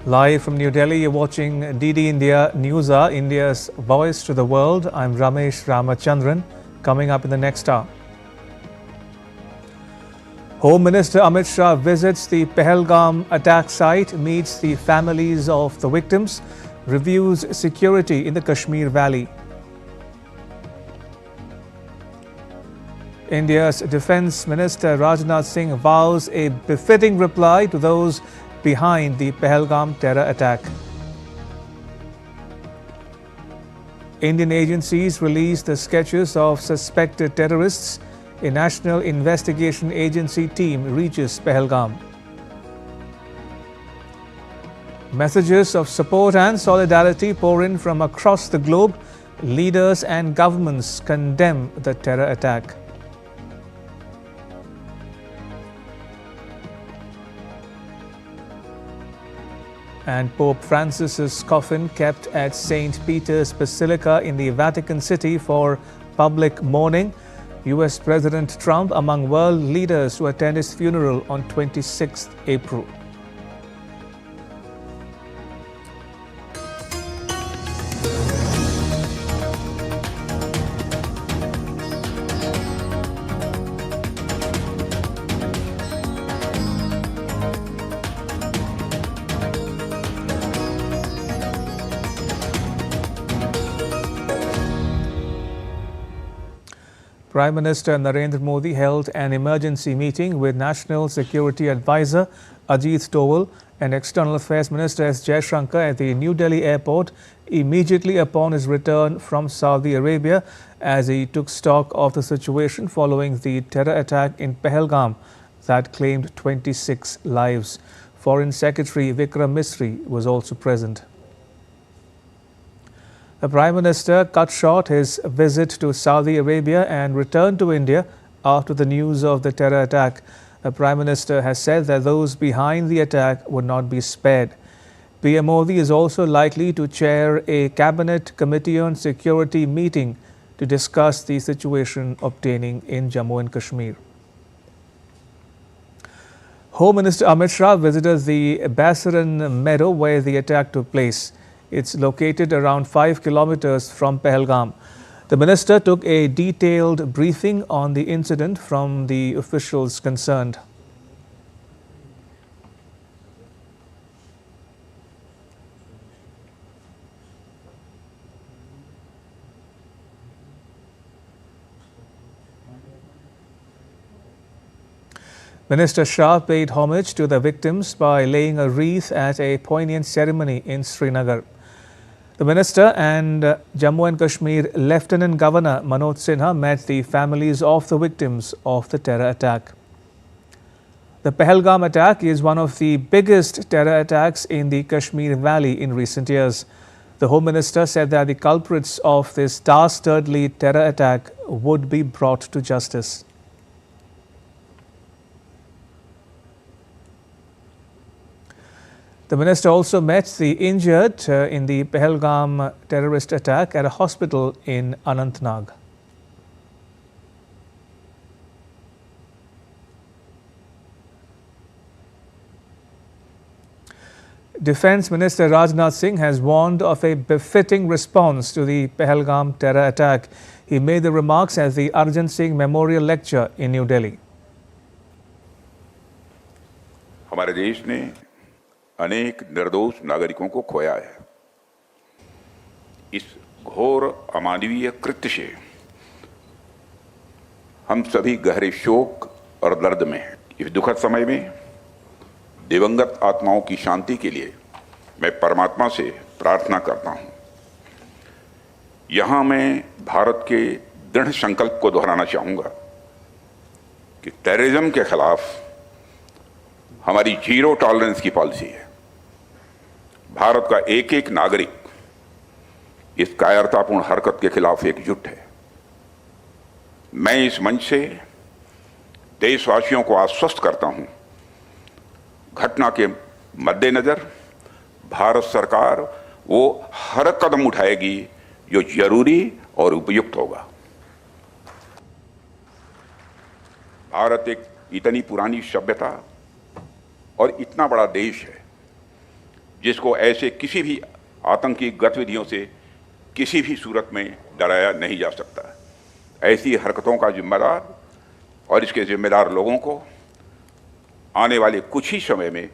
Live from New Delhi, you're watching DD India Newshour, India's voice to the world. I'm Ramesh Ramachandran. Coming up in the next hour, Home Minister Amit Shah visits the Pahalgam attack site, meets the families of the victims, reviews security in the Kashmir Valley. India's Defence Minister Rajnath Singh vows a befitting reply to those behind the Pahalgam terror attack. Indian agencies released the sketches of suspected terrorists. A National Investigation Agency team reaches Pahalgam. Messages of support and solidarity pour in from across the globe. Leaders and governments condemn the terror attack. And Pope Francis's coffin kept at St. Peter's Basilica in the Vatican City for public mourning. US President Trump among world leaders to attend his funeral on 26 April. Prime Minister Narendra Modi held an emergency meeting with National Security Advisor Ajit Doval and External Affairs Minister S. Jaishankar at the New Delhi airport immediately upon his return from Saudi Arabia, as he took stock of the situation following the terror attack in Pahalgam that claimed 26 lives. Foreign Secretary Vikram Misri was also present. The Prime Minister cut short his visit to Saudi Arabia and returned to India after the news of the terror attack. The Prime Minister has said that those behind the attack would not be spared. PM Modi is also likely to chair a Cabinet Committee on Security meeting to discuss the situation obtaining in Jammu and Kashmir. Home Minister Amit Shah visited the Basaran meadow where the attack took place. It's located around 5 kilometers from Pahalgam. The minister took a detailed briefing on the incident from the officials concerned. Minister Shah paid homage to the victims by laying a wreath at a poignant ceremony in Srinagar. The minister and Jammu and Kashmir Lieutenant Governor Manoj Sinha met the families of the victims of the terror attack. The Pahalgam attack is one of the biggest terror attacks in the Kashmir Valley in recent years. The Home Minister said that the culprits of this dastardly terror attack would be brought to justice. The minister also met the injured in the Pahalgam terrorist attack at a hospital in Anantnag. Defence Minister Rajnath Singh has warned of a befitting response to the Pahalgam terror attack. He made the remarks at the Arjan Singh Memorial Lecture in New Delhi. हमारे देश ने अनेक निर्दोष नागरिकों को खोया है। इस घोर अमानवीय कृत्य से हम सभी गहरे शोक और दर्द में हैं। इस दुखद समय में दिवंगत आत्माओं की शांति के लिए मैं परमात्मा से प्रार्थना करता हूं। यहां मैं भारत के दृढ़ संकल्प को दोहराना चाहूंगा कि टेररिज्म के खिलाफ हमारी जीरो टॉलरेंस की पॉलिसी है। भारत का एक एक नागरिक इस कायरतापूर्ण हरकत के खिलाफ एकजुट है। मैं इस मंच से देशवासियों को आश्वस्त करता हूं, घटना के मद्देनजर भारत सरकार वो हर कदम उठाएगी जो जरूरी और उपयुक्त होगा। भारत एक इतनी पुरानी सभ्यता और इतना बड़ा देश है जिसको ऐसे किसी भी आतंकी गतिविधियों से किसी भी सूरत में डराया नहीं जा सकता। ऐसी हरकतों का जिम्मेदार और इसके जिम्मेदार लोगों को आने वाले कुछ ही समय में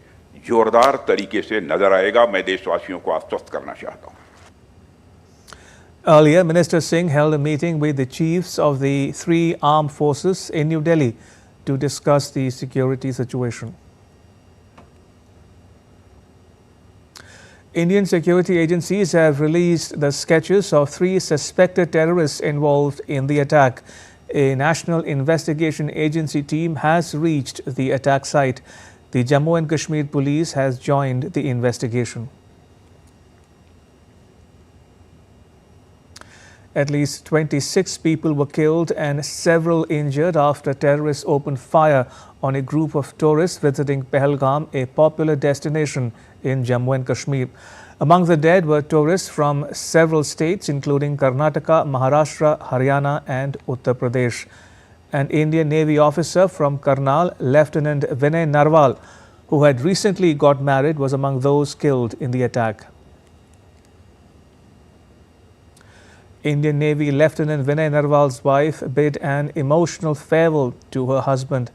जोरदार तरीके से नजर आएगा। मैं देशवासियों को आश्वस्त करना चाहता हूं। Earlier, Minister Singh held a meeting with the chiefs of the three armed forces in New Delhi to discuss the security situation. Indian security agencies have released the sketches of three suspected terrorists involved in the attack. A National Investigation Agency team has reached the attack site. The Jammu and Kashmir police has joined the investigation. At least 26 people were killed and several injured after terrorists opened fire on a group of tourists visiting Pahalgam, a popular destination in Jammu and Kashmir. Among the dead were tourists from several states including Karnataka, Maharashtra, Haryana and Uttar Pradesh. An Indian Navy officer from Karnal, Lieutenant Vinay Narwal, who had recently got married, was among those killed in the attack. Indian Navy Lieutenant Vinay Narwal's wife bid an emotional farewell to her husband.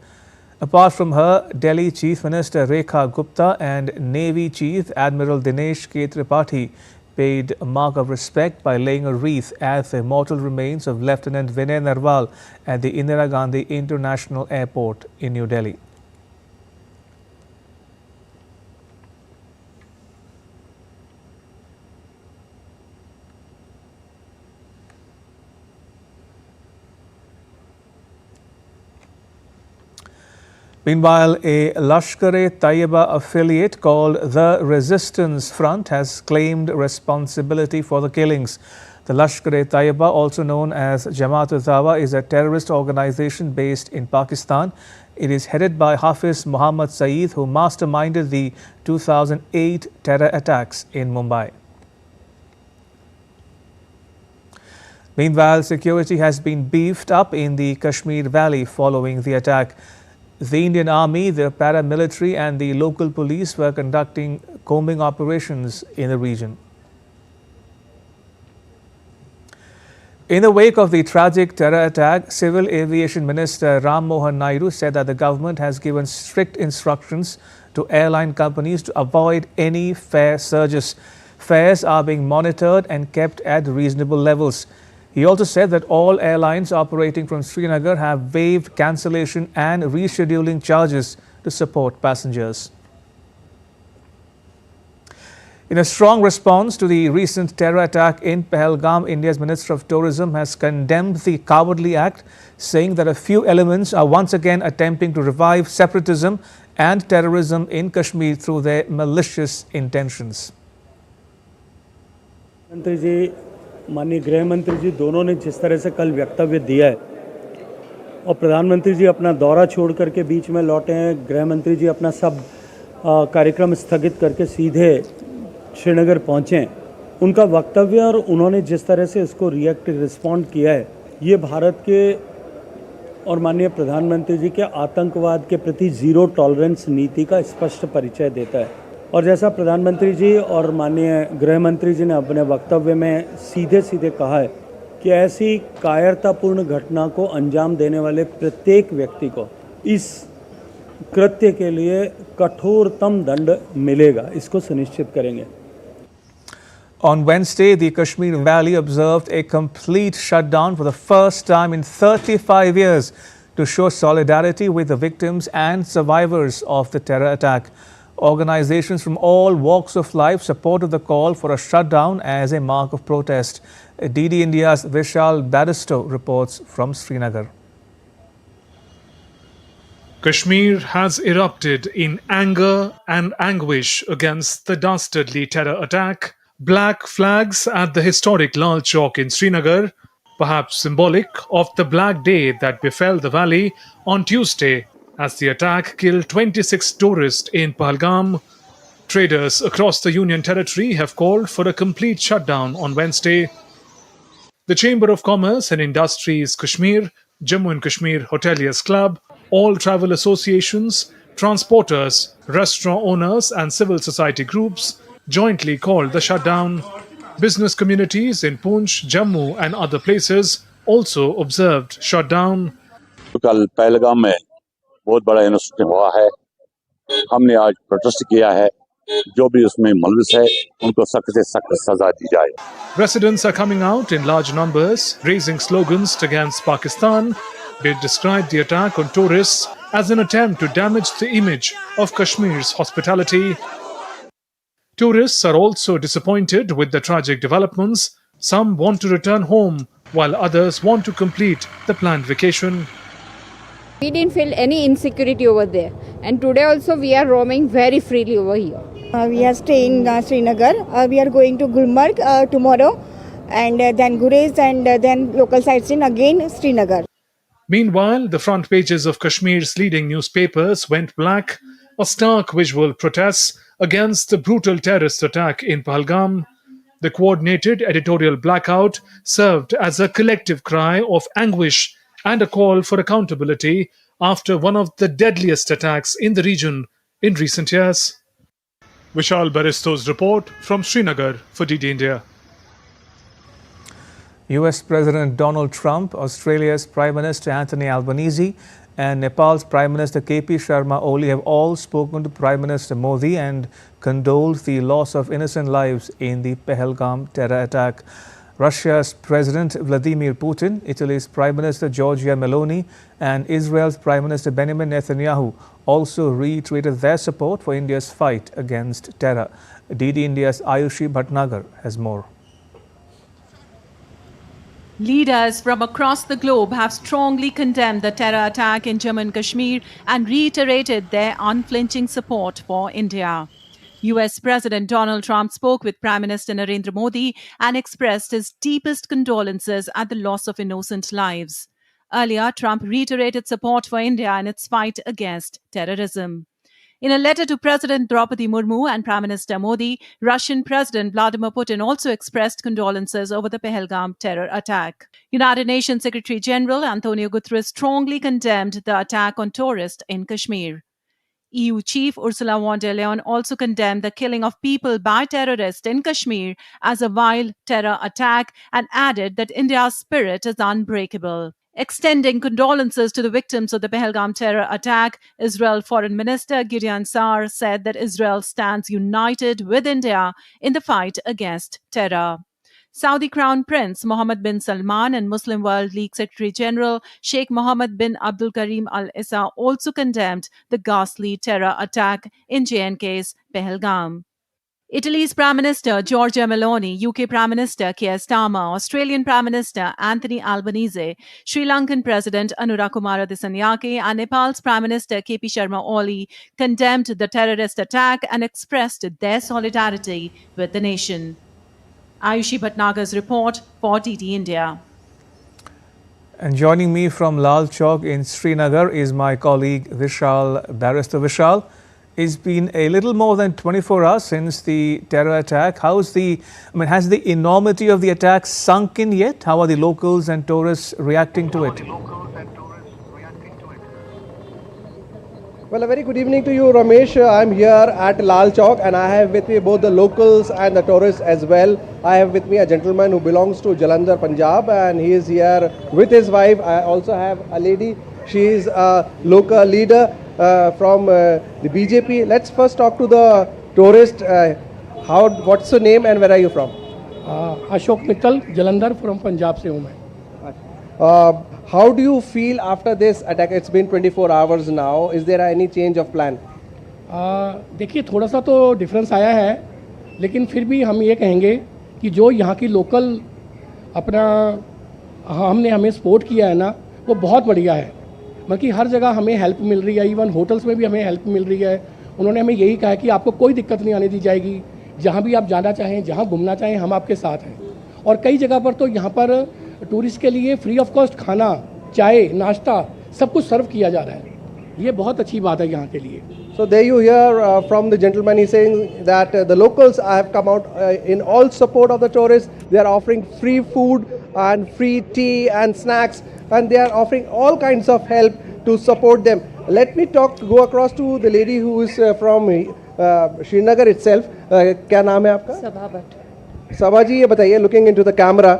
Apart from her, Delhi Chief Minister Rekha Gupta and Navy Chief Admiral Dinesh K. Tripathi paid a mark of respect by laying a wreath at the mortal remains of Lieutenant Vinay Narwal at the Indira Gandhi International Airport in New Delhi. Meanwhile, a Lashkar-e-Taiba affiliate called the Resistance Front has claimed responsibility for the killings. The Lashkar-e-Taiba, also known as Jamaat-ul-Dawa, is a terrorist organization based in Pakistan. It is headed by Hafiz Muhammad Saeed, who masterminded the 2008 terror attacks in Mumbai. Meanwhile, security has been beefed up in the Kashmir Valley following the attack. The Indian Army, the paramilitary and the local police were conducting combing operations in the region. In the wake of the tragic terror attack, Civil Aviation Minister Ram Mohan Naidu said that the government has given strict instructions to airline companies to avoid any fare surges. Fares are being monitored and kept at reasonable levels. He also said that all airlines operating from Srinagar have waived cancellation and rescheduling charges to support passengers. In a strong response to the recent terror attack in Pahalgam, India's Minister of Tourism has condemned the cowardly act, saying that a few elements are once again attempting to revive separatism and terrorism in Kashmir through their malicious intentions. माननीय गृह मंत्री जी दोनों ने जिस तरह से कल वक्तव्य दिया है और प्रधानमंत्री जी अपना दौरा छोड़ करके बीच में लौटे हैं, गृह मंत्री जी अपना सब कार्यक्रम स्थगित करके सीधे श्रीनगर पहुंचे, उनका वक्तव्य और उन्होंने जिस तरह से इसको रिस्पॉन्ड किया है, ये भारत के और माननीय प्रधानमंत्री जी के आतंकवाद के प्रति ज़ीरो टॉलरेंस नीति का स्पष्ट परिचय देता है। और जैसा प्रधानमंत्री जी और माननीय गृह मंत्री जी ने अपने वक्तव्य में सीधे सीधे कहा है कि ऐसी कायरतापूर्ण घटना को अंजाम देने वाले प्रत्येक व्यक्ति को इस कृत्य के लिए कठोरतम दंड मिलेगा, इसको सुनिश्चित करेंगे। On Wednesday, the Kashmir Valley observed a complete shutdown for the first time in 35 years to show solidarity with the victims and survivors of the terror attack. Organizations from all walks of life supported the call for a shutdown as a mark of protest. DD India's Vishal Badisto reports from Srinagar. Kashmir has erupted in anger and anguish against the dastardly terror attack. Black flags at the historic Lal Chowk in Srinagar, perhaps symbolic of the black day that befell the valley on Tuesday as the attack killed 26 tourists in Pahalgam. Traders across the Union Territory have called for a complete shutdown on Wednesday. The Chamber of Commerce and Industries Kashmir, Jammu and Kashmir Hoteliers Club, all travel associations, transporters, restaurant owners and civil society groups jointly called the shutdown. Business communities in Poonch, Jammu, and other places also observed shutdown. कल पहलगाम में बहुत बड़ा incident हुआ है। हमने आज protest किया है। जो भी उसमें मुलविस है उनको सख्त से सख्त सजा दी जाए। Residents are coming out in large numbers, raising slogans against Pakistan. They described the attack on tourists as an attempt to damage the image of Kashmir's hospitality. Tourists are also disappointed with the tragic developments. Some want to return home, while others want to complete the planned vacation. We didn't feel any insecurity over there, and today also we are roaming very freely over here. We are staying in Srinagar. We are going to Gulmarg tomorrow, and then Gurez, and then local sightseeing again Srinagar. Meanwhile, the front pages of Kashmir's leading newspapers went black, a stark visual protest against the brutal terrorist attack in Pahalgam. The coordinated editorial blackout served as a collective cry of anguish and a call for accountability after one of the deadliest attacks in the region in recent years. Vishal Baristo's report from Srinagar for DD India. US President Donald Trump, Australia's Prime Minister Anthony Albanese, and Nepal's Prime Minister KP Sharma Oli have all spoken to Prime Minister Modi and condoled the loss of innocent lives in the Pahalgam terror attack. Russia's President Vladimir Putin, Italy's Prime Minister Giorgia Meloni, and Israel's Prime Minister Benjamin Netanyahu also reiterated their support for India's fight against terror. DD India's Ayushi Bhatnagar has more. Leaders from across the globe have strongly condemned the terror attack in Jammu and Kashmir and reiterated their unflinching support for India. US President Donald Trump spoke with Prime Minister Narendra Modi and expressed his deepest condolences at the loss of innocent lives. Earlier, Trump reiterated support for India in its fight against terrorism. In a letter to President Draupadi Murmu and Prime Minister Modi, Russian President Vladimir Putin also expressed condolences over the Pahalgam terror attack. United Nations Secretary General Antonio Guterres strongly condemned the attack on tourists in Kashmir. EU Chief Ursula von der Leyen also condemned the killing of people by terrorists in Kashmir as a vile terror attack and added that India's spirit is unbreakable. Extending condolences to the victims of the Pahalgam terror attack, Israel Foreign Minister Gideon Saar said that Israel stands united with India in the fight against terror. Saudi Crown Prince Mohammed bin Salman and Muslim World League Secretary General Sheikh Mohammed bin Abdul Karim Al Issa also condemned the ghastly terror attack in J&K's Pahalgam. Italy's Prime Minister Giorgia Meloni, UK Prime Minister Keir Starmer, Australian Prime Minister Anthony Albanese, Sri Lankan President Anurakumara Dissanayake and Nepal's Prime Minister KP Sharma Oli condemned the terrorist attack and expressed their solidarity with the nation. Ayushi Bhatnagar's report for DD India. And joining me from Lal Chowk in Srinagar is my colleague Vishal. Barrister Vishal, it's been a little more than 24 hours since the terror attack. Has the enormity of the attack sunk in yet? How are the locals and tourists reacting to it? Well, a very good evening to you, Ramesh. I'm here at Lal Chowk and I have with me both the locals and the tourists as well. I have with me a gentleman who belongs to Jalandhar, Punjab, and he is here with his wife. I also have a lady. She is a local leader from the BJP. Let's first talk to the tourist. What's your name and where are you from? Ashok Mittal, Jalandhar from Punjab से हूँ मैं. How do you feel after this attack? It's been 24 hours now. Is there any change of plan? देखिए थोड़ा सा तो difference आया है, लेकिन फिर भी हम ये कहेंगे कि जो यहाँ की लोकल अपना हमें सपोर्ट किया है ना, वो बहुत बढ़िया है. बल्कि हर जगह हमें हेल्प मिल रही है, इवन होटल्स में भी हमें हेल्प मिल रही है. उन्होंने हमें यही कहा है कि आपको कोई दिक्कत नहीं आने दी जाएगी. जहाँ भी आप जाना चाहें, जहाँ घूमना चाहें, हम आपके साथ हैं. और कई जगह पर तो यहाँ पर टूरिस्ट के लिए फ्री ऑफ कॉस्ट खाना, चाय, नाश्ता सब कुछ सर्व किया जा रहा है. ये बहुत अच्छी बात है यहाँ के लिए. So there you hear from the gentleman, he's saying that the locals have come out in all support of the tourists. They are offering free food and free tea and snacks, and they are offering all kinds of help to support them. Let me go across to the lady who is from Srinagar itself. क्या नाम है आपका? Sabha Bhatt. सभा जी, ये बताइए, looking into the camera,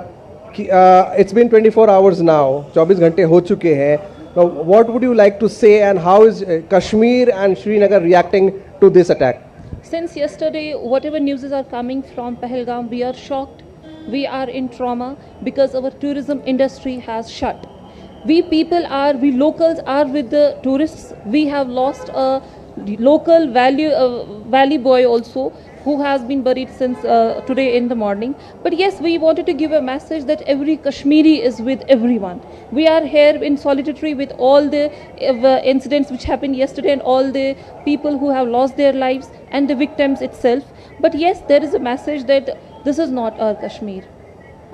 it's been 24 hours now, 24 घंटे हो चुके हैं. What would you like to say and how is Kashmir and Srinagar reacting to this attack? Since yesterday, whatever news are coming from Pahalgam, we are shocked. We are in trauma because our tourism industry has shut. We locals are with the tourists. We have lost a local valley boy also, who has been buried since today in the morning. But yes, we wanted to give a message that every Kashmiri is with everyone. We are here in solidarity with all the incidents which happened yesterday and all the people who have lost their lives and the victims itself. But yes, there is a message that this is not our Kashmir.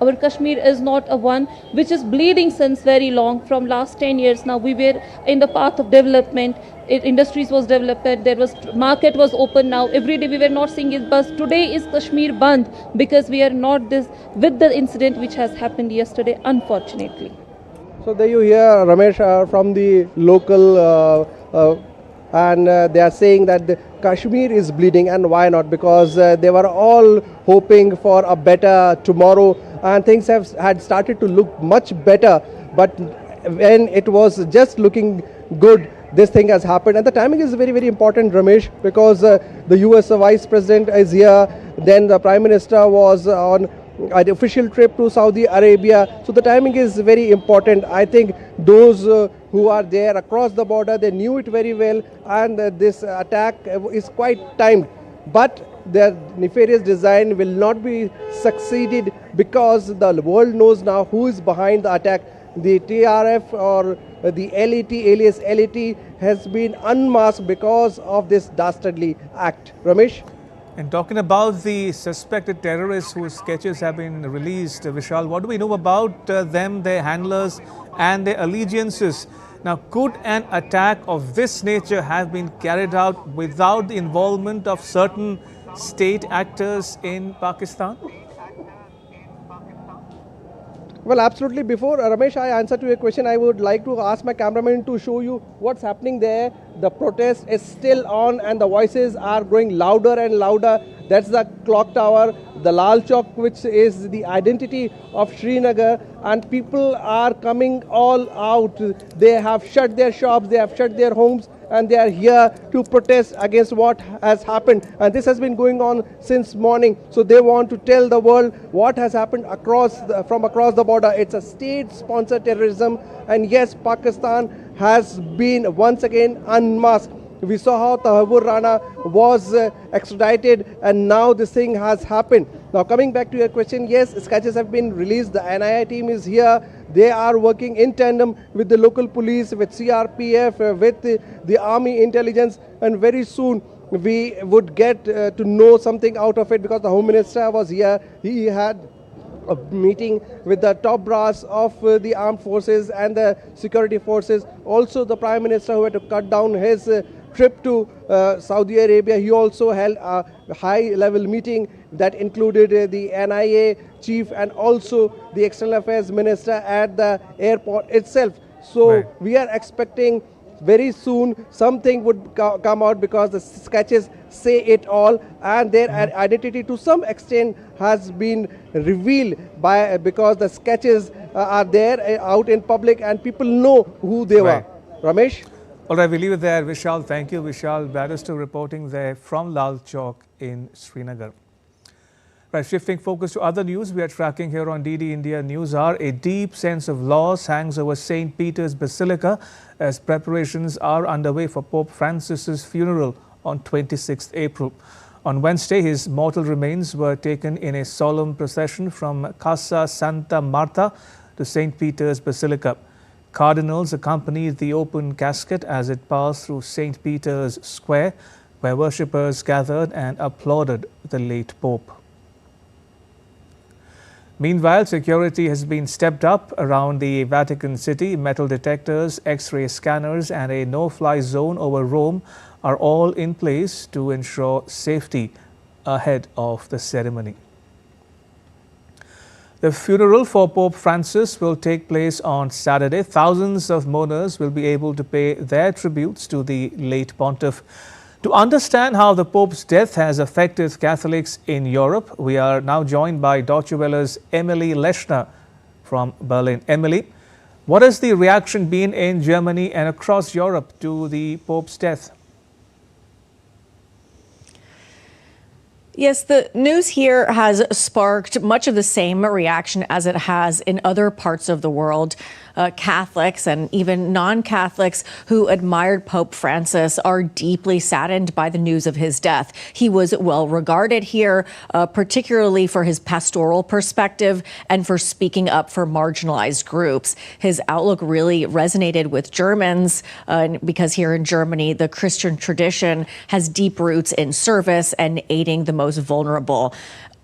Our Kashmir is not a one which is bleeding since very long. From last 10 years now, we were in the path of development. Industries was developed, there was market was open now. Every day we were not seeing it, but today is Kashmir Band because we are not this with the incident which has happened yesterday, unfortunately. So there you hear Ramesh from the local and they are saying that the Kashmir is bleeding, and why not? Because they were all hoping for a better tomorrow, and things had started to look much better, but when it was just looking good, this thing has happened. And the timing is very, very important, Ramesh, because the US Vice President is here, then the Prime Minister was on an official trip to Saudi Arabia. So the timing is very important. I think those who are there across the border, they knew it very well, and this attack is quite timed. But their nefarious design will not be succeeded because the world knows now who is behind the attack. The TRF or the LET, alias LET, has been unmasked because of this dastardly act. Ramesh? And talking about the suspected terrorists whose sketches have been released, Vishal, what do we know about them, their handlers and their allegiances? Now, could an attack of this nature have been carried out without the involvement of certain state actors in Pakistan? Well, absolutely. Before Ramesh, I answer to your question, I would like to ask my cameraman to show you what's happening there. The protest is still on and the voices are growing louder and louder. That's the clock tower, the Lal Chowk, which is the identity of Srinagar, and people are coming all out. They have shut their shops, they have shut their homes, and they are here to protest against what has happened. And this has been going on since morning. So they want to tell the world what has happened from across the border. It's a state-sponsored terrorism. And yes, Pakistan has been once again unmasked. We saw how Tahabur Rana was extradited, and now this thing has happened. Now coming back to your question, yes, sketches have been released. The NIA team is here. They are working in tandem with the local police, with CRPF, with the army intelligence, and very soon we would get to know something out of it, because the Home Minister was here. He had a meeting with the top brass of the armed forces and the security forces. Also the Prime Minister, who had to cut down his trip to Saudi Arabia, he also held a high-level meeting that included the NIA chief and also the External Affairs Minister at the airport itself. So we are expecting very soon something would come out, because the sketches say it all, and their identity to some extent has been revealed because the sketches are there out in public and people know who they were. Ramesh? All right, we'll leave it there. Vishal, thank you. Vishal Barrister reporting there from Lal Chowk in Srinagar. Right, shifting focus to other news, we are tracking here on DD India Newshour. A deep sense of loss hangs over St. Peter's Basilica as preparations are underway for Pope Francis's funeral on 26th April. On Wednesday, his mortal remains were taken in a solemn procession from Casa Santa Marta to St. Peter's Basilica. Cardinals accompanied the open casket as it passed through St. Peter's Square, where worshippers gathered and applauded the late Pope. Meanwhile, security has been stepped up around the Vatican City. Metal detectors, X-ray scanners and a no-fly zone over Rome are all in place to ensure safety ahead of the ceremony. The funeral for Pope Francis will take place on Saturday. Thousands of mourners will be able to pay their tributes to the late pontiff. To understand how the Pope's death has affected Catholics in Europe, we are now joined by Deutsche Welle's Emily Leshner from Berlin. Emily, what has the reaction been in Germany and across Europe to the Pope's death? Yes, the news here has sparked much of the same reaction as it has in other parts of the world. Catholics and even non-Catholics who admired Pope Francis are deeply saddened by the news of his death. He was well regarded here, particularly for his pastoral perspective and for speaking up for marginalized groups. His outlook really resonated with Germans because here in Germany, the Christian tradition has deep roots in service and aiding the most vulnerable.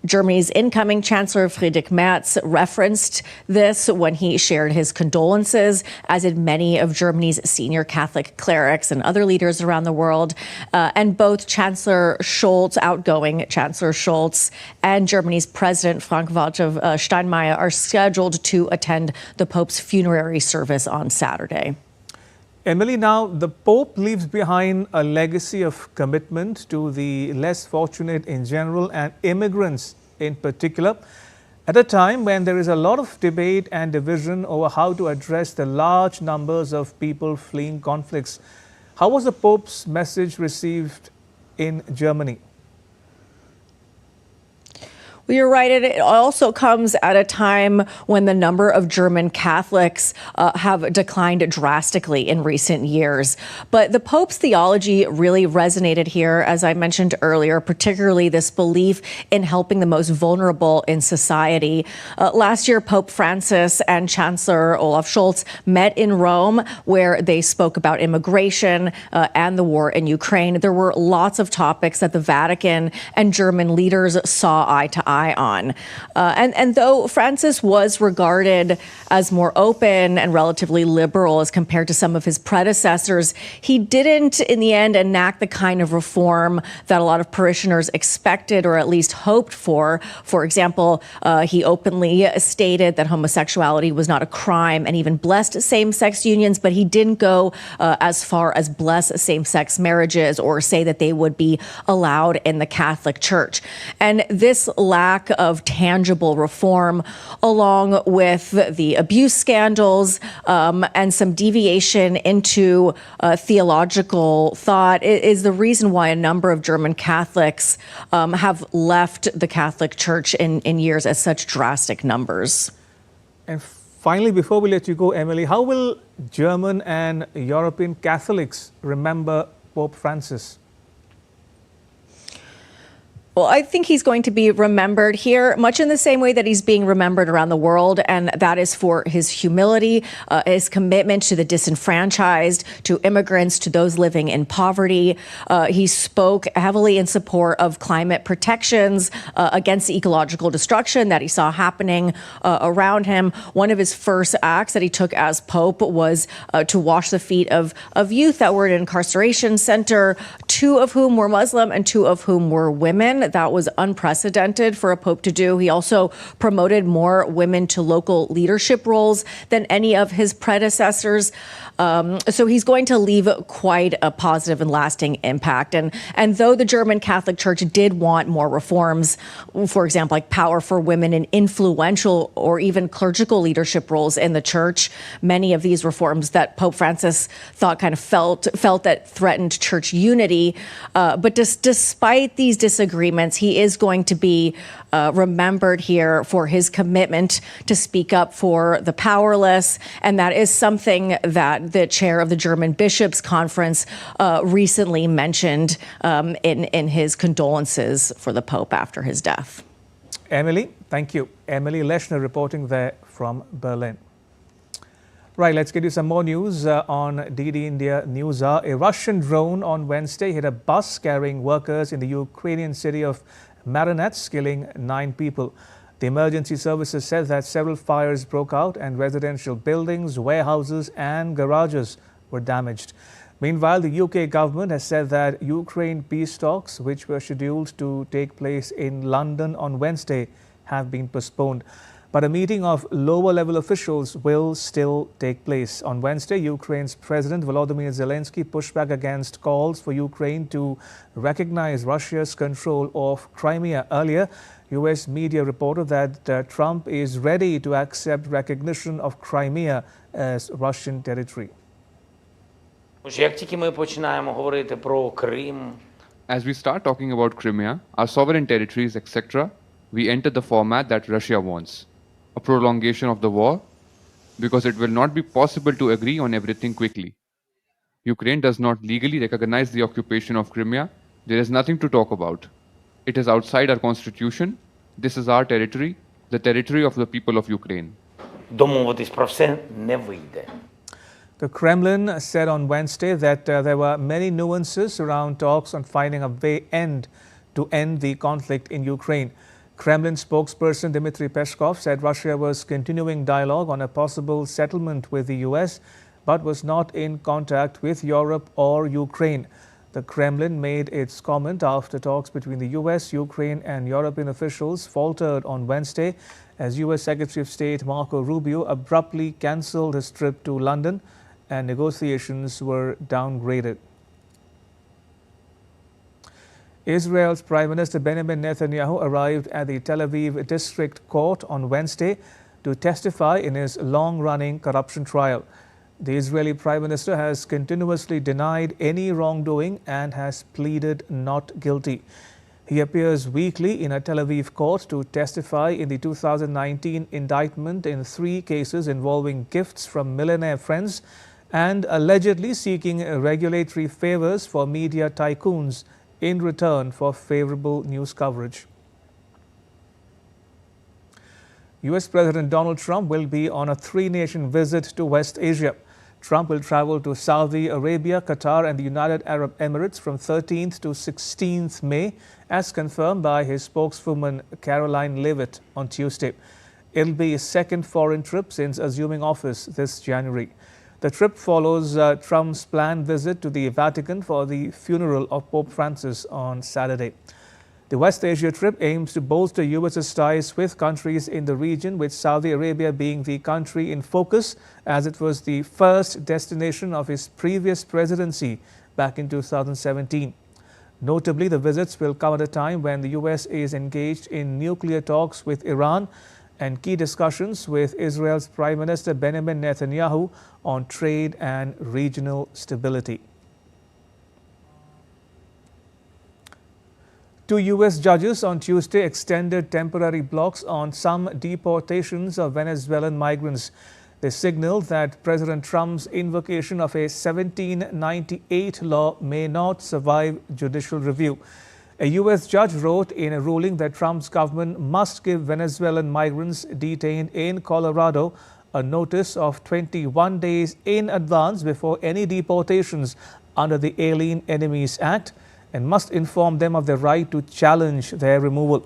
Germany's incoming Chancellor Friedrich Merz referenced this when he shared his condolences, as did many of Germany's senior Catholic clerics and other leaders around the world. And both Chancellor Scholz, outgoing Chancellor Scholz, and Germany's President Frank-Walter Steinmeier are scheduled to attend the Pope's funerary service on Saturday. Emily, now the Pope leaves behind a legacy of commitment to the less fortunate in general and immigrants in particular, at a time when there is a lot of debate and division over how to address the large numbers of people fleeing conflicts. How was the Pope's message received in Germany? Well, you're right. It also comes at a time when the number of German Catholics have declined drastically in recent years. But the Pope's theology really resonated here, as I mentioned earlier, particularly this belief in helping the most vulnerable in society. Last year, Pope Francis and Chancellor Olaf Scholz met in Rome, where they spoke about immigration and the war in Ukraine. There were lots of topics that the Vatican and German leaders saw eye to eye on. And though Francis was regarded as more open and relatively liberal as compared to some of his predecessors, he didn't, in the end, enact the kind of reform that a lot of parishioners expected or at least hoped for. For example, he openly stated that homosexuality was not a crime and even blessed same-sex unions, but he didn't go as far as bless same-sex marriages or say that they would be allowed in the Catholic Church. And this lack of tangible reform, along with the abuse scandals and some deviation into theological thought, is the reason why a number of German Catholics have left the Catholic Church in years at such drastic numbers. And finally, before we let you go, Emily, how will German and European Catholics remember Pope Francis? Well, I think he's going to be remembered here much in the same way that he's being remembered around the world, and that is for his humility, his commitment to the disenfranchised, to immigrants, to those living in poverty. He spoke heavily in support of climate protections against the ecological destruction that he saw happening around him. One of his first acts that he took as Pope was to wash the feet of youth that were in an incarceration center, 2 of whom were Muslim and 2 of whom were women. That was unprecedented for a Pope to do. He also promoted more women to local leadership roles than any of his predecessors. So he's going to leave quite a positive and lasting impact. And though the German Catholic Church did want more reforms, for example, like power for women in influential or even clerical leadership roles in the church, many of these reforms that Pope Francis thought kind of felt that threatened church unity. But despite these disagreements, he is going to be remembered here for his commitment to speak up for the powerless. And that is something that the chair of the German Bishops' Conference recently mentioned in his condolences for the Pope after his death. Emily, thank you. Emily Leshner reporting there from Berlin. Right, let's get you some more news on DD India Newshour. A Russian drone on Wednesday hit a bus carrying workers in the Ukrainian city of Marinets, killing 9 people. The emergency services said that several fires broke out and residential buildings, warehouses and garages were damaged. Meanwhile, the UK government has said that Ukraine peace talks, which were scheduled to take place in London on Wednesday, have been postponed. But a meeting of lower-level officials will still take place. On Wednesday, Ukraine's President Volodymyr Zelensky pushed back against calls for Ukraine to recognize Russia's control of Crimea. Earlier, U.S. media reported that Trump is ready to accept recognition of Crimea as Russian territory. Як тільки ми починаємо говорити про Крим, as we start talking about Crimea, our sovereign territories, etc., we enter the format that Russia wants. A prolongation of the war, because it will not be possible to agree on everything quickly. Ukraine does not legally recognize the occupation of Crimea. There is nothing to talk about. It is outside our constitution. This is our territory, the territory of the people of Ukraine. домовитись про все не вийде. The Kremlin said on Wednesday that there were many nuances around talks on finding a way to end the conflict in Ukraine. Kremlin spokesperson Dmitry Peskov said Russia was continuing dialogue on a possible settlement with the US, but was not in contact with Europe or Ukraine. The Kremlin made its comment after talks between the US, Ukraine and European officials faltered on Wednesday as US Secretary of State Marco Rubio abruptly cancelled his trip to London and negotiations were downgraded. Israel's Prime Minister Benjamin Netanyahu arrived at the Tel Aviv District Court on Wednesday to testify in his long-running corruption trial. The Israeli Prime Minister has continuously denied any wrongdoing and has pleaded not guilty. He appears weekly in a Tel Aviv court to testify in the 2019 indictment in 3 cases involving gifts from millionaire friends and allegedly seeking regulatory favors for media tycoons in return for favorable news coverage. US President Donald Trump will be on a 3-nation visit to West Asia. Trump will travel to Saudi Arabia, Qatar and the United Arab Emirates from 13th to 16th May, as confirmed by his spokeswoman Caroline Leavitt on Tuesday. It'll be his second foreign trip since assuming office this January. The trip follows Trump's planned visit to the Vatican for the funeral of Pope Francis on Saturday. The West Asia trip aims to bolster US's ties with countries in the region, with Saudi Arabia being the country in focus as it was the first destination of his previous presidency back in 2017. Notably, the visits will come at a time when the US is engaged in nuclear talks with Iran and key discussions with Israel's Prime Minister Benjamin Netanyahu on trade and regional stability. 2 US judges on Tuesday extended temporary blocks on some deportations of Venezuelan migrants. They signaled that President Trump's invocation of a 1798 law may not survive judicial review. A U.S. judge wrote in a ruling that Trump's government must give Venezuelan migrants detained in Colorado a notice of 21 days in advance before any deportations under the Alien Enemies Act and must inform them of their right to challenge their removal.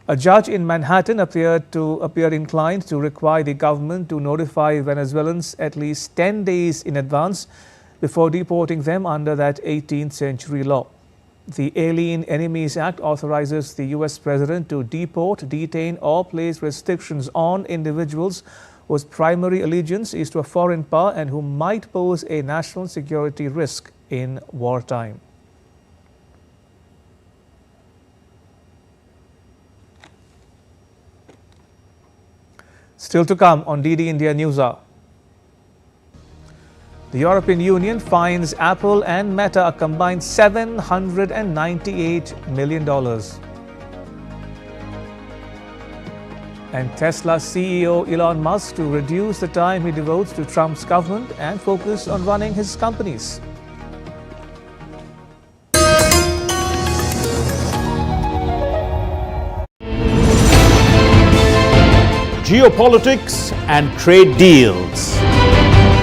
A judge in Manhattan appeared inclined to require the government to notify Venezuelans at least 10 days in advance before deporting them under that 18th century law. The Alien Enemies Act authorizes the U.S. President to deport, detain or place restrictions on individuals whose primary allegiance is to a foreign power and who might pose a national security risk in wartime. Still to come on DD India Newshour. The European Union fines Apple and Meta a combined $798 million. And Tesla CEO Elon Musk to reduce the time he devotes to Trump's government and focus on running his companies. Geopolitics and trade deals.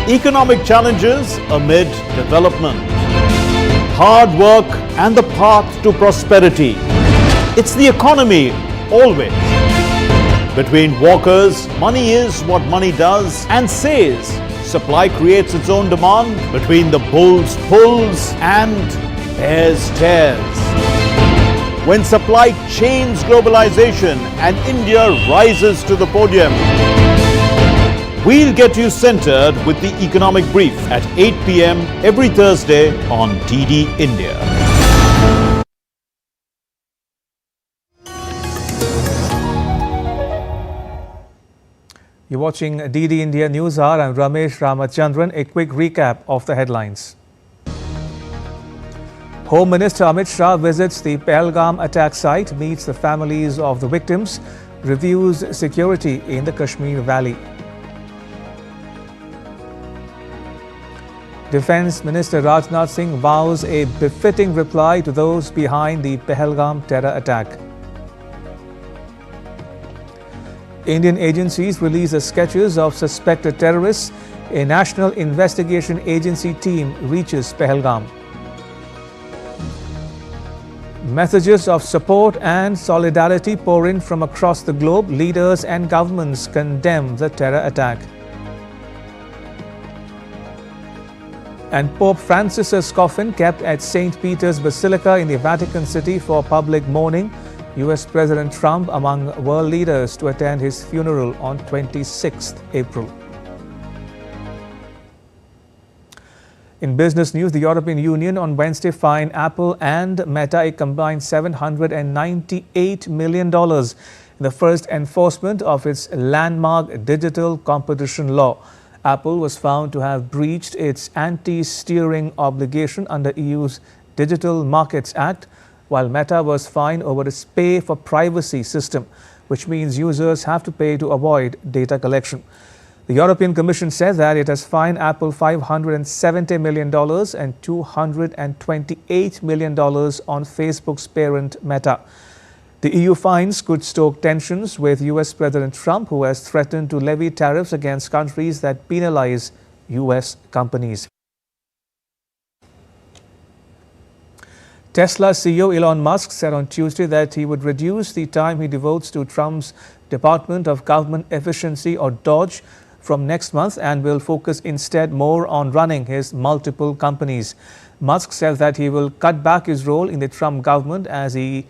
Economic challenges amid development. Hard work and the path to prosperity. It's the economy always. Between walkers, money is what money does and says. Supply creates its own demand. Between the bulls pulls and bears tears. when supply chains globalization and India rises to the podium. We'll get you centered with the economic brief at 8 p.m. every Thursday on DD India. You're watching DD India Newshour. I'm Ramesh Ramachandran. A quick recap of the headlines. Home Minister Amit Shah visits the Pahalgam attack site, meets the families of the victims, reviews security in the Kashmir Valley. Defence Minister Rajnath Singh vows a befitting reply to those behind the Pahalgam terror attack. Indian agencies release the sketches of suspected terrorists. A National Investigation Agency team reaches Pahalgam. Messages of support and solidarity pour in from across the globe. Leaders and governments condemn the terror attack. And Pope Francis's coffin kept at St. Peter's Basilica in the Vatican City for public mourning. US President Trump among world leaders to attend his funeral on 26th April. In business news, the European Union on Wednesday fined Apple and Meta a combined $798 million in the first enforcement of its landmark digital competition law. Apple was found to have breached its anti-steering obligation under EU's Digital Markets Act, while Meta was fined over its pay for privacy system, which means users have to pay to avoid data collection. The European Commission said that it has fined Apple $570 million and $228 million on Facebook's parent Meta. The EU fines could stoke tensions with US President Trump, who has threatened to levy tariffs against countries that penalize US companies. Tesla CEO Elon Musk said on Tuesday that he would reduce the time he devotes to Trump's Department of Government Efficiency, or DOGE, from next month and will focus instead more on running his multiple companies. Musk said that he will cut back his role in the Trump government as the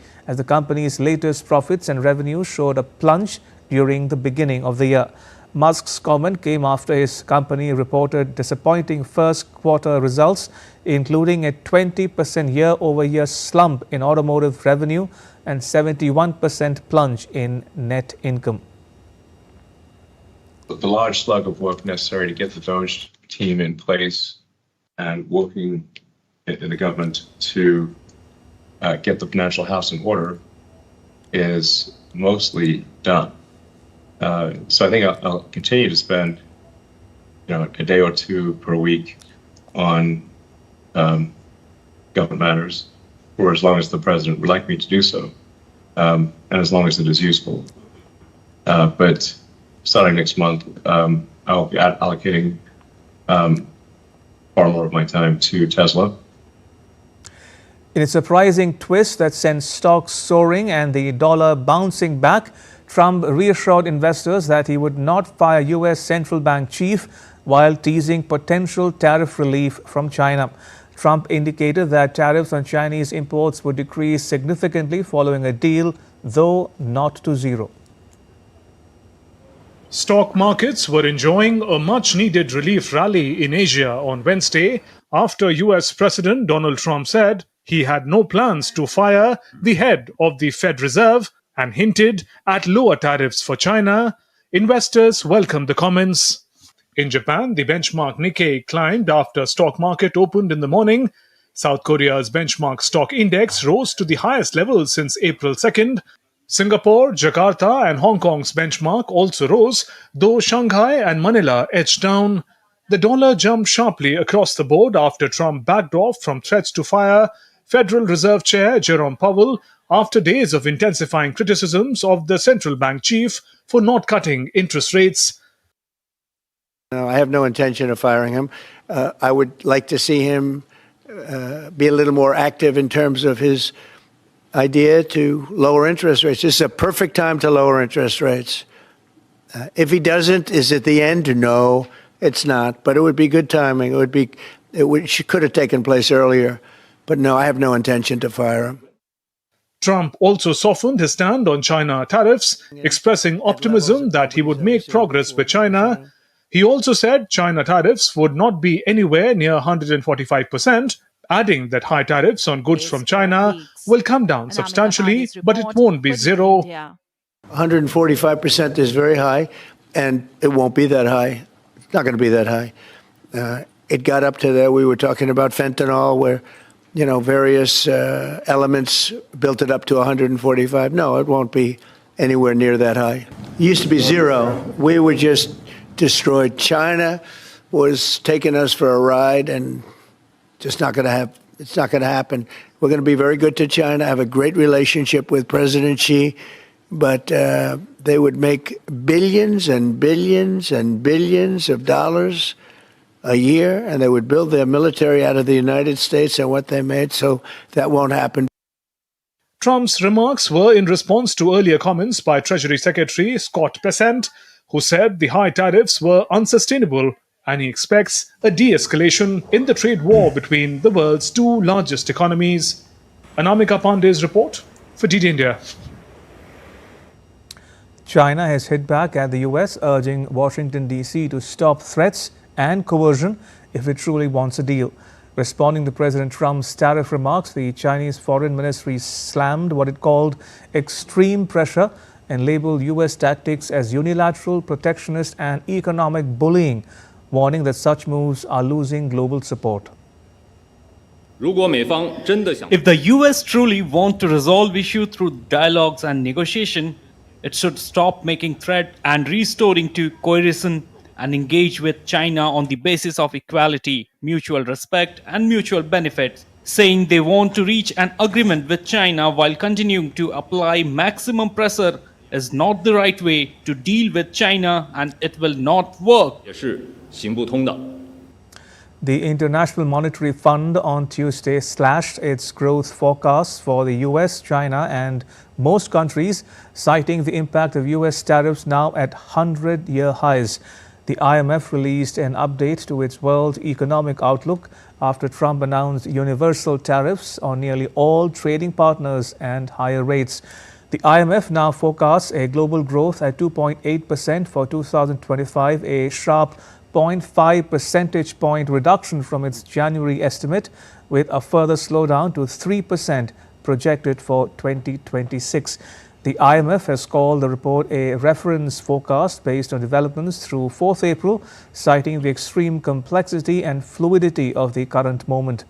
company's latest profits and revenue showed a plunge during the beginning of the year. Musk's comment came after his company reported disappointing first quarter results, including a 20% year-over-year slump in automotive revenue and 71% plunge in net income. The large slug of work necessary to get the DOGE team in place and working in the government to get the financial house in order is mostly done. So I think I'll continue to spend, a day or two per week on government matters for as long as the president would like me to do so, and as long as it is useful. But starting next month, I'll be allocating far more of my time to Tesla. In a surprising twist that sent stocks soaring and the dollar bouncing back, Trump reassured investors that he would not fire U.S. central bank chief while teasing potential tariff relief from China. Trump indicated that tariffs on Chinese imports would decrease significantly following a deal, though not to zero. Stock markets were enjoying a much-needed relief rally in Asia on Wednesday after US President Donald Trump said he had no plans to fire the head of the Fed Reserve and hinted at lower tariffs for China. Investors welcomed the comments. In Japan, the benchmark Nikkei climbed after stock market opened in the morning. South Korea's benchmark stock index rose to the highest level since April 2nd. Singapore, Jakarta and Hong Kong's benchmark also rose, though Shanghai and Manila edged down. The dollar jumped sharply across the board after Trump backed off from threats to fire Federal Reserve Chair Jerome Powell after days of intensifying criticisms of the central bank chief for not cutting interest rates. No, I have no intention of firing him. I would like to see him be a little more active in terms of his idea to lower interest rates. This is a perfect time to lower interest rates. If he doesn't, is it the end? No, it's not. But it would be good timing. It could have taken place earlier. But no, I have no intention to fire him. Trump also softened his stand on China tariffs, expressing optimism that he would make progress with China. He also said China tariffs would not be anywhere near 145%, adding that high tariffs on goods from China will come down substantially, but it won't be zero. 145% is very high, and it won't be that high. It's not going to be that high. It got up to there. We were talking about fentanyl, where various elements built it up to 145. No, it won't be anywhere near that high. It used to be zero. We were just destroyed. China was taking us for a ride, and just not going to have. It's not going to happen. We're going to be very good to China. Have a great relationship with President Xi, but they would make billions and billions and billions of dollars a year, and they would build their military out of the United States and what they made, so that won't happen. Trump's remarks were in response to earlier comments by Treasury Secretary Scott Bessent, who said the high tariffs were unsustainable, and he expects a de-escalation in the trade war between the world's two largest economies. Anamika Pandey's report for DD India. China has hit back at the US, urging Washington, D.C. to stop threats and coercion if it truly wants a deal. Responding to President Trump's tariff remarks, the Chinese Foreign Ministry slammed what it called extreme pressure and labeled US tactics as unilateral, protectionist and economic bullying, warning that such moves are losing global support. If the US truly want to resolve issues through dialogues and negotiation, it should stop making threat and restoring to coercion and engage with China on the basis of equality, mutual respect and mutual benefits. Saying they want to reach an agreement with China while continuing to apply maximum pressure is not the right way to deal with China, and it will not work. The International Monetary Fund on Tuesday slashed its growth forecasts for the US, China and most countries, citing the impact of US tariffs now at 100-year highs. The IMF released an update to its World Economic Outlook after Trump announced universal tariffs on nearly all trading partners and higher rates. The IMF now forecasts a global growth at 2.8% for 2025, a sharp 0.5 percentage point reduction from its January estimate, with a further slowdown to 3% projected for 2026. The IMF has called the report a reference forecast based on developments through 4th April, citing the extreme complexity and fluidity of the current moment.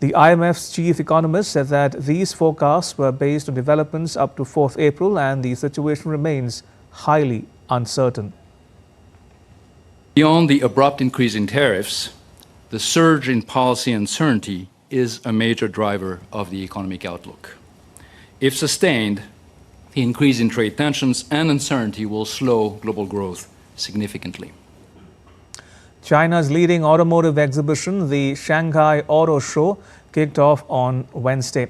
The IMF's chief economist said that these forecasts were based on developments up to 4th April and the situation remains highly uncertain. Beyond the abrupt increase in tariffs, the surge in policy uncertainty is a major driver of the economic outlook. If sustained, the increase in trade tensions and uncertainty will slow global growth significantly. China's leading automotive exhibition, the Shanghai Auto Show, kicked off on Wednesday.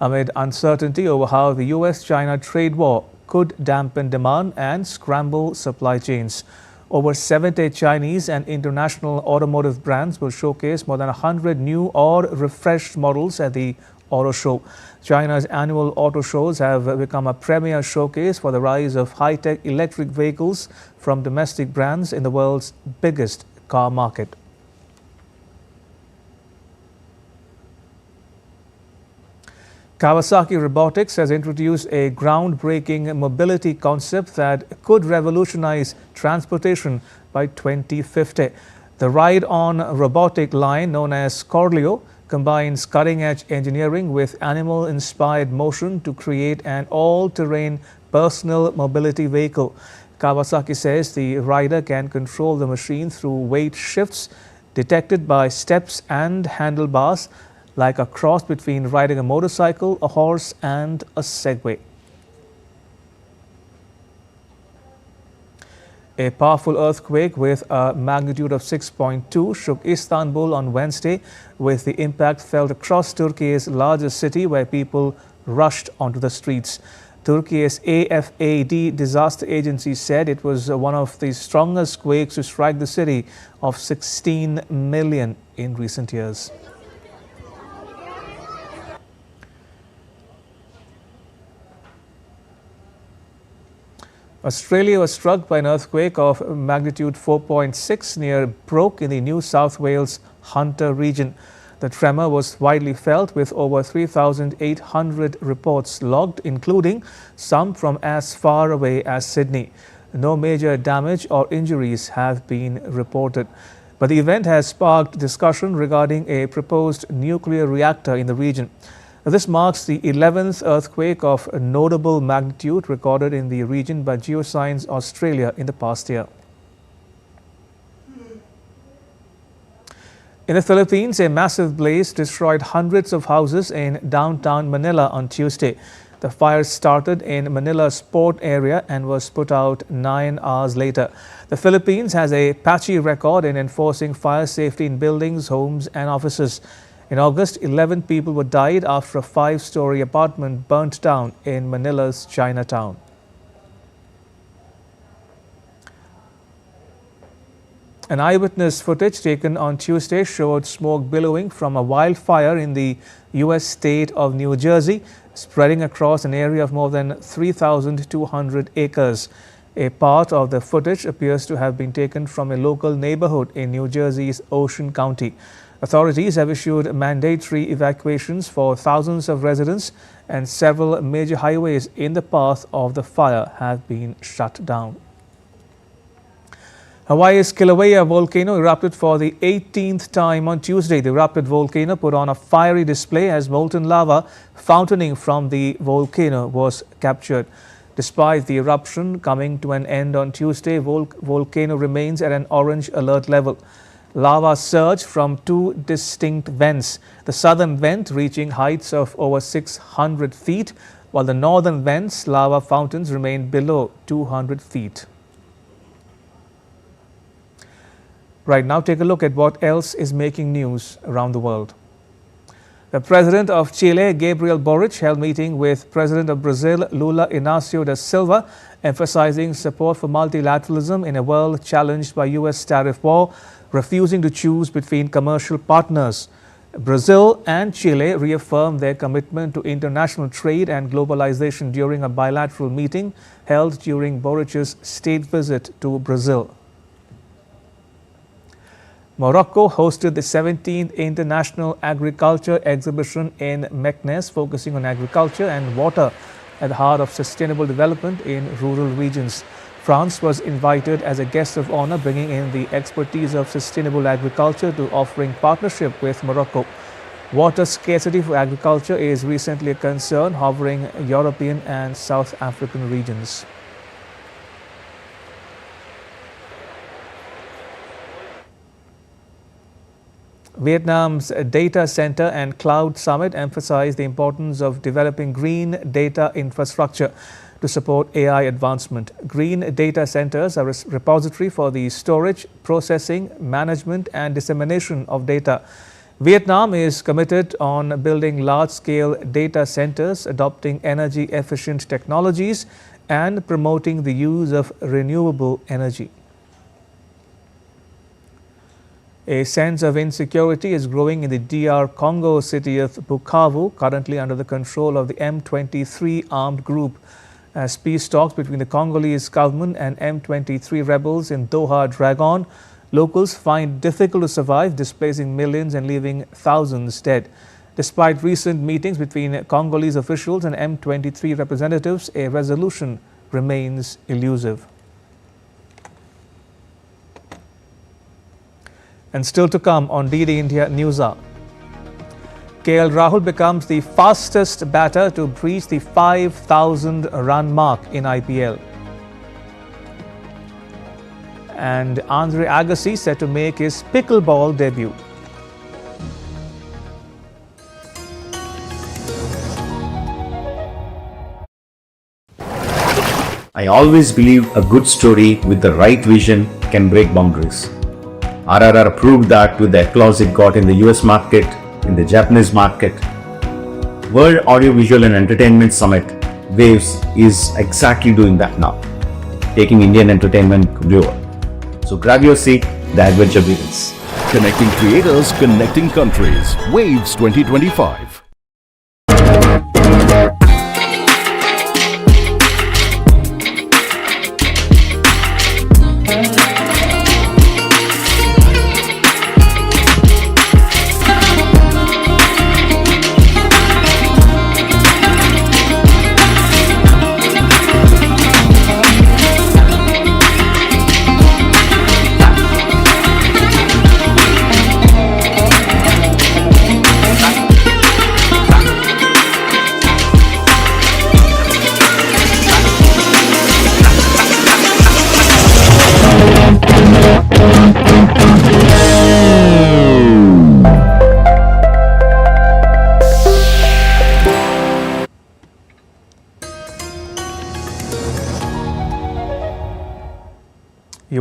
Amid uncertainty over how the US-China trade war could dampen demand and scramble supply chains. Over 70 Chinese and international automotive brands will showcase more than 100 new or refreshed models at the Auto Show. China's annual auto shows have become a premier showcase for the rise of high-tech electric vehicles from domestic brands in the world's biggest car market. Kawasaki Robotics has introduced a groundbreaking mobility concept that could revolutionize transportation by 2050. The ride-on robotic line, known as Corleo, combines cutting-edge engineering with animal-inspired motion to create an all-terrain personal mobility vehicle. Kawasaki says the rider can control the machine through weight shifts detected by steps and handlebars, like a cross between riding a motorcycle, a horse and a Segway. A powerful earthquake with a magnitude of 6.2 shook Istanbul on Wednesday, with the impact felt across Turkey's largest city, where people rushed onto the streets. Turkey's AFAD disaster agency said it was one of the strongest quakes to strike the city, of 16 million in recent years. Australia was struck by an earthquake of magnitude 4.6 near Broke in the New South Wales Hunter region. The tremor was widely felt, with over 3,800 reports logged, including some from as far away as Sydney. No major damage or injuries have been reported. But the event has sparked discussion regarding a proposed nuclear reactor in the region. This marks the 11th earthquake of a notable magnitude recorded in the region by Geoscience Australia in the past year. In the Philippines, a massive blaze destroyed hundreds of houses in downtown Manila on Tuesday. The fire started in Manila's port area and was put out 9 hours later. The Philippines has a patchy record in enforcing fire safety in buildings, homes and offices. In August, 11 people died after a 5-story apartment burnt down in Manila's Chinatown. An eyewitness footage taken on Tuesday showed smoke billowing from a wildfire in the U.S. state of New Jersey, spreading across an area of more than 3,200 acres. A part of the footage appears to have been taken from a local neighborhood in New Jersey's Ocean County. Authorities have issued mandatory evacuations for thousands of residents, and several major highways in the path of the fire have been shut down. Hawaii's Kilauea volcano erupted for the 18th time on Tuesday. The erupted volcano put on a fiery display as molten lava fountaining from the volcano was captured. Despite the eruption coming to an end on Tuesday, volcano remains at an orange alert level. Lava surged from 2 distinct vents, the southern vent reaching heights of over 600 feet, while the northern vent's lava fountains remained below 200 feet. Right now, take a look at what else is making news around the world. The President of Chile, Gabriel Boric, held meeting with President of Brazil, Lula Inácio da Silva, emphasizing support for multilateralism in a world challenged by U.S. tariff war, refusing to choose between commercial partners. Brazil and Chile reaffirmed their commitment to international trade and globalization during a bilateral meeting held during Boric's state visit to Brazil. Morocco hosted the 17th International Agriculture Exhibition in Meknes, focusing on agriculture and water at the heart of sustainable development in rural regions. France was invited as a guest of honor, bringing in the expertise of sustainable agriculture to offering partnership with Morocco. Water scarcity for agriculture is recently a concern hovering European and South African regions. Vietnam's Data Center and Cloud Summit emphasized the importance of developing green data infrastructure to support AI advancement. Green data centers are a repository for the storage, processing, management and dissemination of data. Vietnam is committed on building large-scale data centers, adopting energy-efficient technologies and promoting the use of renewable energy. A sense of insecurity is growing in the DR Congo city of Bukavu, currently under the control of the M23 armed group. As peace talks between the Congolese government and M23 rebels in Doha drag on, locals find it difficult to survive, displacing millions and leaving thousands dead. Despite recent meetings between Congolese officials and M23 representatives, a resolution remains elusive. And still to come on DD India Newshour. KL Rahul becomes the fastest batter to breach the 5,000 run mark in IPL. And Andre Agassi set to make his pickleball debut. I always believe a good story with the right vision can break boundaries. RRR proved that with the applause it got in the US market, in the Japanese market. World Audiovisual and Entertainment Summit, WAVES, is exactly doing that now, taking Indian entertainment global. So grab your seat, the adventure begins. Connecting creators, connecting countries. WAVES 2025.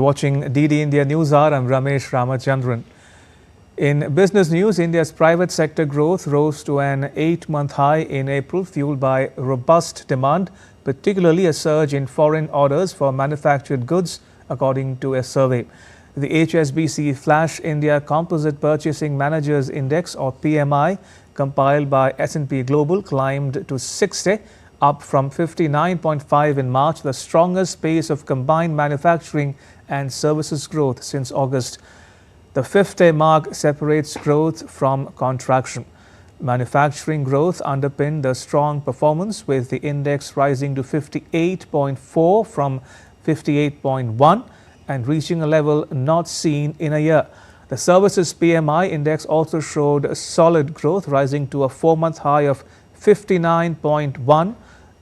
watching DD India Newshour. I'm Ramesh Ramachandran. In business news, India's private sector growth rose to an 8-month high in April, fueled by robust demand, particularly a surge in foreign orders for manufactured goods, according to a survey. The HSBC Flash India Composite Purchasing Managers Index, or PMI, compiled by S&P Global, climbed to 60, up from 59.5 in March, the strongest pace of combined manufacturing and services growth since August. The 50 mark separates growth from contraction. Manufacturing growth underpinned the strong performance, with the index rising to 58.4 from 58.1 and reaching a level not seen in a year. The services PMI index also showed solid growth, rising to a 4-month high of 59.1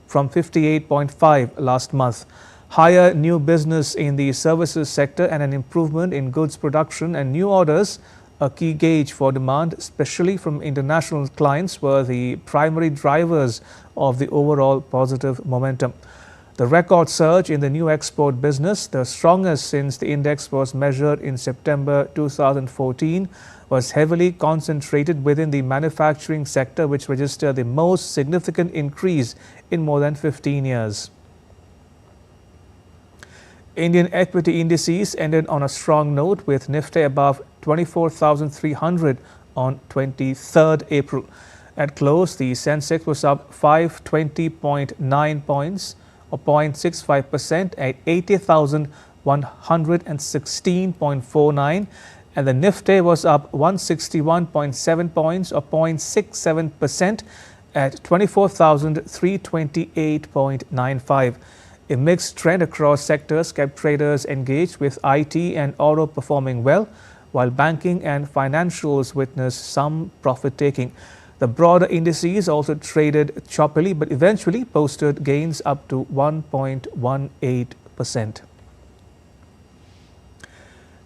from 58.5 last month. Higher new business in the services sector and an improvement in goods production and new orders, a key gauge for demand, especially from international clients, were the primary drivers of the overall positive momentum. The record surge in the new export business, the strongest since the index was measured in September 2014, was heavily concentrated within the manufacturing sector, which registered the most significant increase in more than 15 years. Indian equity indices ended on a strong note, with Nifty above 24,300 on 23rd April. At close, the Sensex was up 520.9 points, or 0.65%, at 80,116.49, and the Nifty was up 161.7 points, or 0.67%, at 24,328.95. A mixed trend across sectors kept traders engaged, with IT and auto performing well, while banking and financials witnessed some profit-taking. The broader indices also traded choppily, but eventually posted gains up to 1.18%.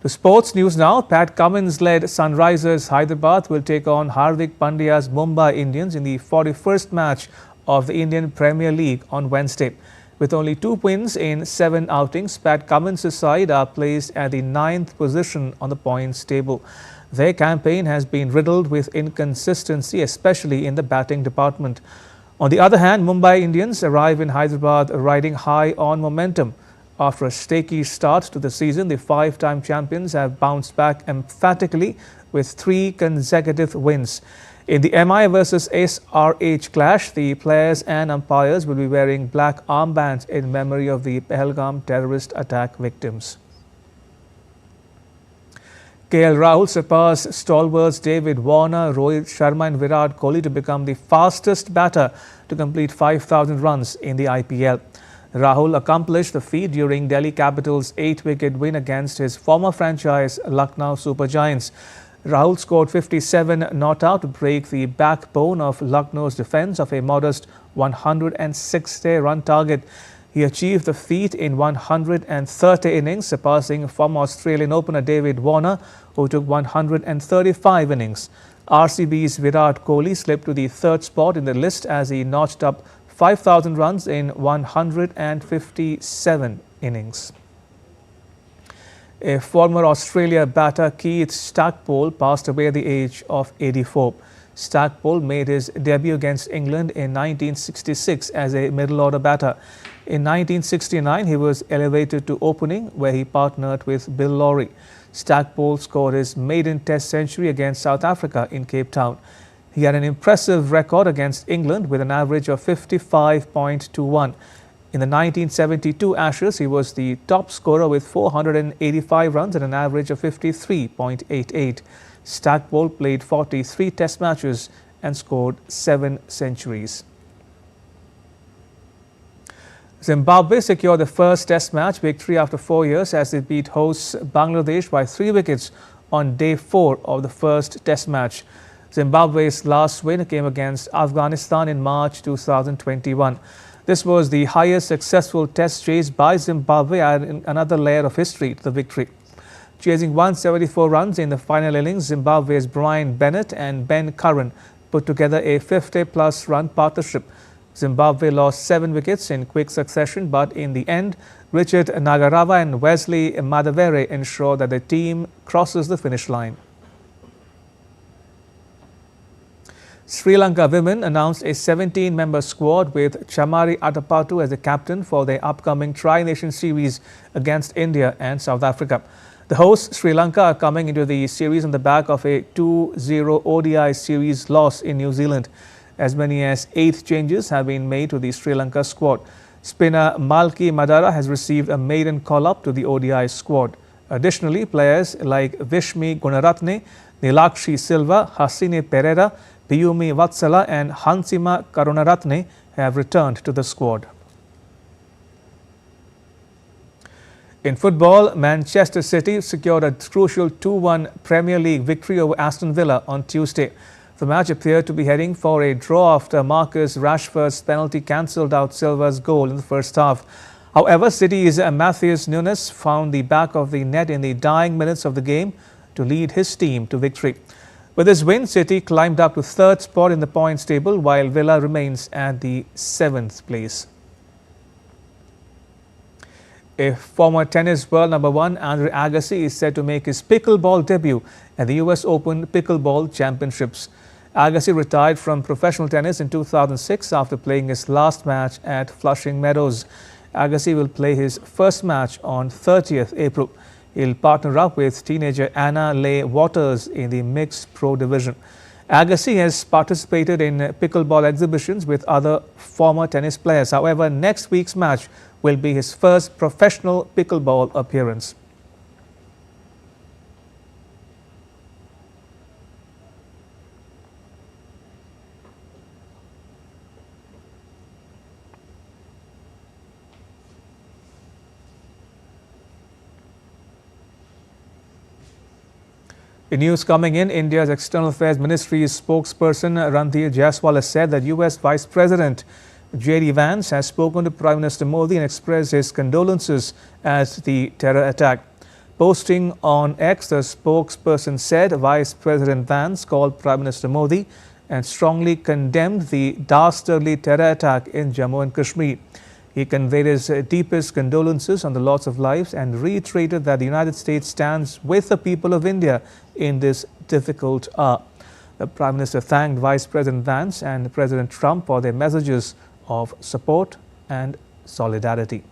To sports news now, Pat Cummins-led Sunrisers Hyderabad will take on Hardik Pandya's Mumbai Indians in the 41st match of the Indian Premier League on Wednesday. With only 2 wins in 7 outings, Pat Cummins' side are placed at the 9th position on the points table. Their campaign has been riddled with inconsistency, especially in the batting department. On the other hand, Mumbai Indians arrive in Hyderabad riding high on momentum. After a shaky start to the season, the 5-time champions have bounced back emphatically with 3 consecutive wins. In the MI versus SRH clash, the players and umpires will be wearing black armbands in memory of the Pahalgam terrorist attack victims. KL Rahul surpassed stalwarts David Warner, Rohit Sharma and Virat Kohli to become the fastest batter to complete 5,000 runs in the IPL. Rahul accomplished the feat during Delhi Capital's 8-wicket win against his former franchise Lucknow Super Giants. Rahul scored 57 not out to break the backbone of Lucknow's defence of a modest 160-run target. He achieved the feat in 130 innings, surpassing former Australian opener David Warner, who took 135 innings. RCB's Virat Kohli slipped to the 3rd spot in the list as he notched up 5,000 runs in 157 innings. A former Australia batter, Keith Stackpole, passed away at the age of 84. Stackpole made his debut against England in 1966 as a middle-order batter. In 1969, he was elevated to opening, where he partnered with Bill Lawry. Stackpole scored his maiden Test century against South Africa in Cape Town. He had an impressive record against England with an average of 55.21. In the 1972 Ashes, he was the top scorer with 485 runs and an average of 53.88. Stackpole played 43 Test matches and scored 7 centuries. Zimbabwe secured the first Test match victory after 4 years as they beat hosts Bangladesh by 3 wickets on day 4 of the first Test match. Zimbabwe's last win came against Afghanistan in March 2021. This was the highest successful Test chase by Zimbabwe, adding another layer of history to the victory. Chasing 174 runs in the final innings, Zimbabwe's Brian Bennett and Ben Curran put together a 50-plus run partnership. Zimbabwe lost 7 wickets in quick succession, but in the end, Richard Nagarava and Wesley Madavere ensure that the team crosses the finish line. Sri Lanka women announced a 17-member squad with Chamari Atapattu as the captain for their upcoming Tri-Nation series against India and South Africa. The hosts, Sri Lanka, are coming into the series on the back of a 2-0 ODI series loss in New Zealand. As many as 8 changes have been made to the Sri Lanka squad. Spinner Malki Madara has received a maiden call-up to the ODI squad. Additionally, players like Vishmi Gunaratne, Nilakshi Silva, Hasine Pereira, Piyumi Vatsala and Hansima Karunaratne have returned to the squad. In football, Manchester City secured a crucial 2-1 Premier League victory over Aston Villa on Tuesday. The match appeared to be heading for a draw after Marcus Rashford's penalty cancelled out Silva's goal in the first half. However, City's Matheus Nunes found the back of the net in the dying minutes of the game to lead his team to victory. With this win, City climbed up to third spot in the points table, while Villa remains at the 7th place. A former tennis world number 1, Andre Agassi, is set to make his pickleball debut at the US Open Pickleball Championships. Agassi retired from professional tennis in 2006 after playing his last match at Flushing Meadows. Agassi will play his first match on 30th April. He'll partner up with teenager Anna Leigh Waters in the mixed pro division. Agassi has participated in pickleball exhibitions with other former tennis players. However, next week's match will be his first professional pickleball appearance. In news coming in, India's External Affairs Ministry's spokesperson Randhir Jaiswal has said that US Vice President J.D. Vance has spoken to Prime Minister Modi and expressed his condolences at the terror attack. Posting on X, the spokesperson said Vice President Vance called Prime Minister Modi and strongly condemned the dastardly terror attack in Jammu and Kashmir. He conveyed his deepest condolences on the loss of lives and reiterated that the United States stands with the people of India in this difficult hour. The Prime Minister thanked Vice President Vance and President Trump for their messages of support and solidarity.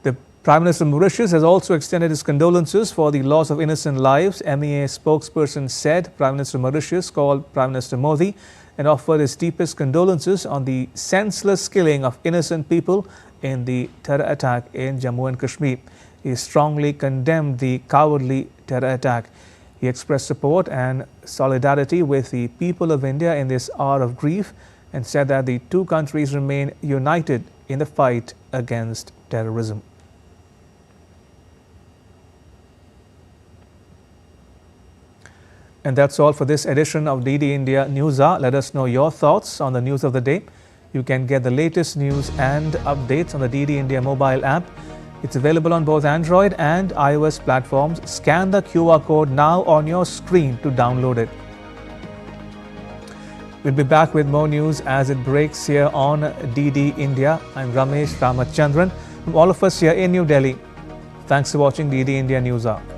The Prime Minister of Mauritius has also extended his condolences for the loss of innocent lives. MEA spokesperson said Prime Minister of Mauritius called Prime Minister Modi and offered his deepest condolences on the senseless killing of innocent people in the terror attack in Jammu and Kashmir. He strongly condemned the cowardly terror attack. He expressed support and solidarity with the people of India in this hour of grief and said that the two countries remain united in the fight against terrorism. And that's all for this edition of DD India Newshour. Let us know your thoughts on the news of the day. You can get the latest news and updates on the DD India mobile app. It's available on both Android and iOS platforms. Scan the QR code now on your screen to download it. We'll be back with more news as it breaks here on DD India. I'm Ramesh Ramachandran. From all of us here in New Delhi, thanks for watching DD India Newshour.